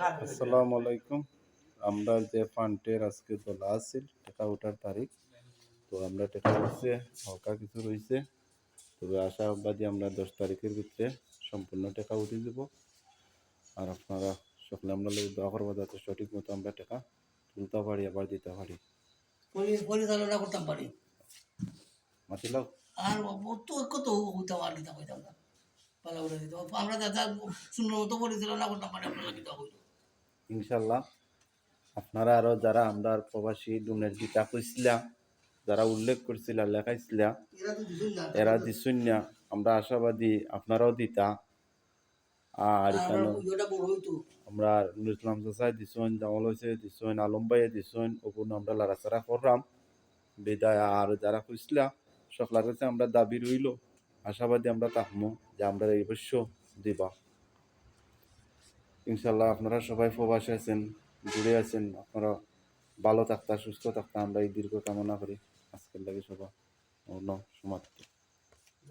আসসালামু আলাইকুম। আমরা যে ফান্ডের আজকে তোলা আছিল টাকা ওঠার তারিখ, তো আমরা টাকা উঠছে, হালকা কিছু রয়েছে, তবে আশাবাদী আমরা 10 তারিখের ভিতরে সম্পূর্ণ টাকা উঠে দেব। আর আপনারা সকলে আমরা লোক দোয়া করবো যাতে সঠিক মতো আমরা টাকা তুলতে পারি, আবার দিতে পারি, পরিচালনা করতাম পারি। মাতিলাও আর তো কত হইতাম আর দিতাম হইতাম না, পালা উঠে দিতাম আমরা দাদা সুন্দর মতো পরিচালনা করতাম পারি, আপনারা দিতাম হইতো ইনশাল্লাহ। আপনারা আরো যারা আমরা প্রবাসী ডুনের দিতা কইছিলাম, যারা উল্লেখ করছিলাম লেখাইছিলাম, এরা দিছুন না, আমরা আশাবাদী আপনারাও দিতা। আর এখানে আমরা নুরুল ইসলাম চাচাই দিছুন, জামাল হয়েছে দিছুন, আলম ভাইয়ে দিছুন, ওগুলো আমরা লড়াচড়া করলাম বিদায়। আর যারা কইছিলা সকলের কাছে আমরা দাবি রইল, আশাবাদী আমরা থাকবো যে আমরা এই অবশ্য দিবা ইনশাল্লাহ। আপনারা সবাই প্রবাসে আছেন, জুড়ে আছেন, আপনারা ভালো থাকতা সুস্থ থাকতা আমরা এই দীর্ঘ কামনা করি। আজকের লাগে সবাই সমাপ্ত।